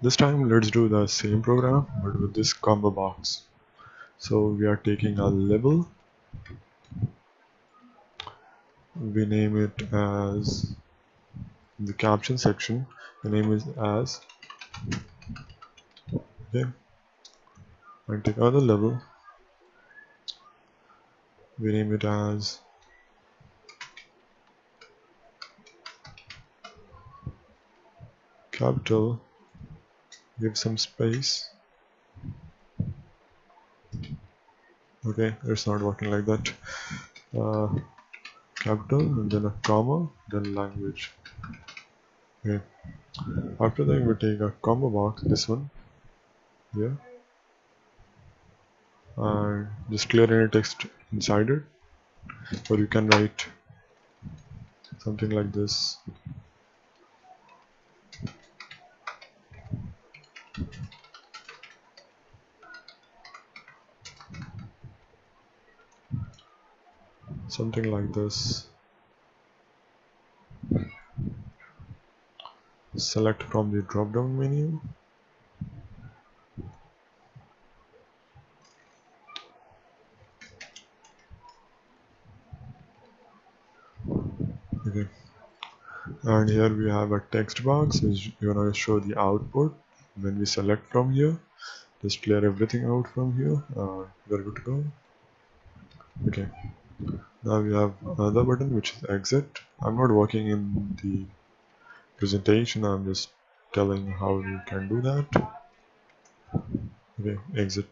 This time let's do the same program but with this combo box. So we are taking a label, we name it as the caption section, the name is as, okay, and take other label, we name it as capital, give some space. Okay, it's not working like that. Capital and then a comma, then language. Okay. After that we take a combo box, this one here, and just clear any text inside it, or you can write something like this. Something like this. Select from the drop down menu. Okay. And here we have a text box which is gonna show the output. When we select from here, just clear everything out from here. We're good to go. Okay. Now we have another button which is exit. I'm not working in the presentation, I'm just telling how you can do that. Okay, exit.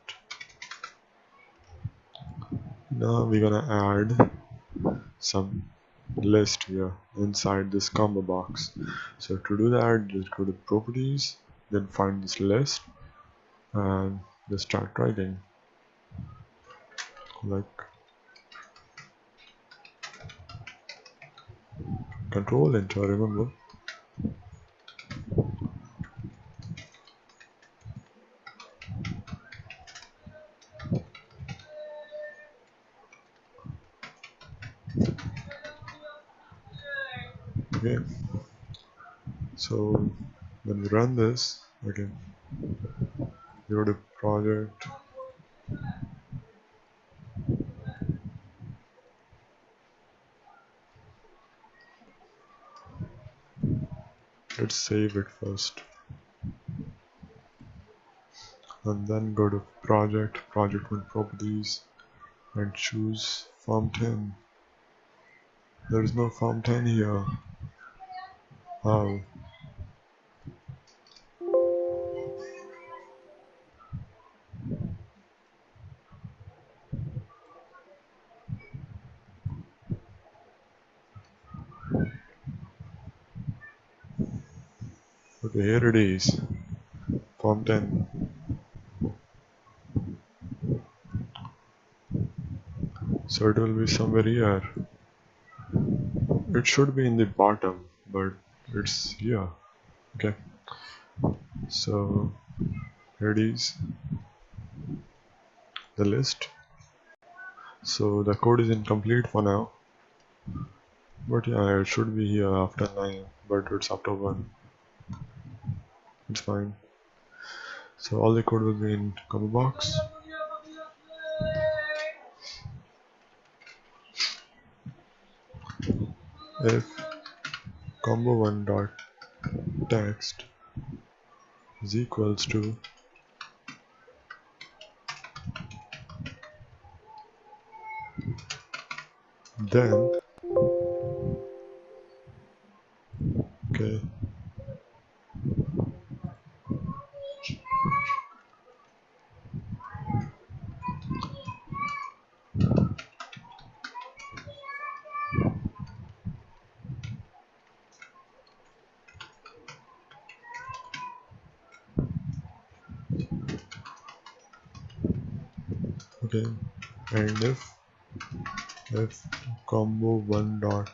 Now we're gonna add some list here inside this combo box. So to do that, just go to properties, then find this list and just start writing like control enter, remember. Okay, so when we run this, okay, go to project, let's save it first, and then go to project, project with properties, and choose form 10. There is no form 10 here. How? Okay, here it is, form 10. So it will be somewhere here. It should be in the bottom, but it's here. Okay, so here it is, the list. So the code is incomplete for now, but yeah, it should be here after 9, but it's after 1. It's fine. So all the code will be in combo box. If combo1 dot text is equals to then, okay, okay, and if combo1 dot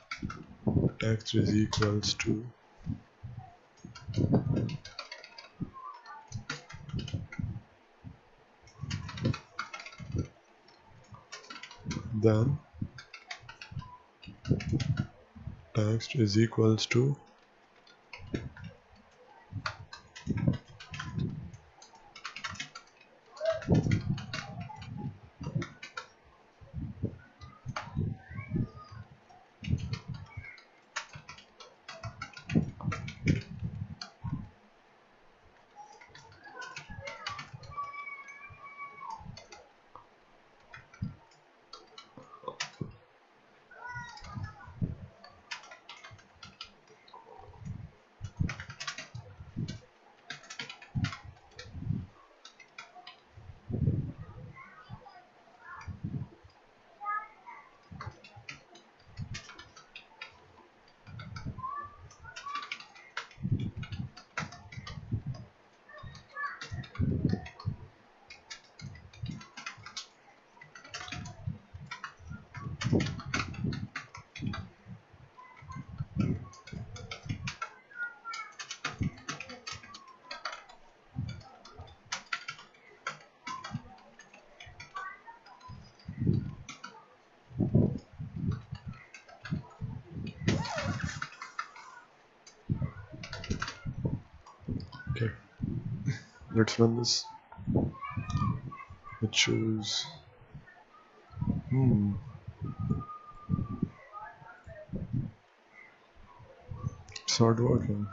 text is equals to then text is equals to Let's run this. Let's choose. It's not working.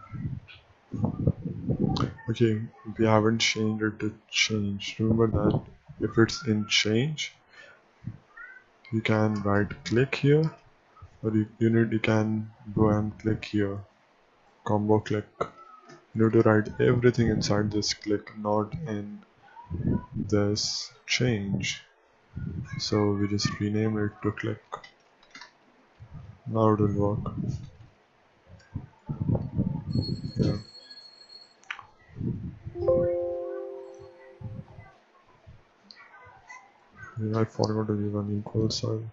Okay, we haven't changed it to change. Remember that if it's in change, you can right click here, or you can go and click here, combo click. You need to write everything inside this click, not in this change. So we just rename it to click. Now it will work. Yeah. I forgot to give an equal sign.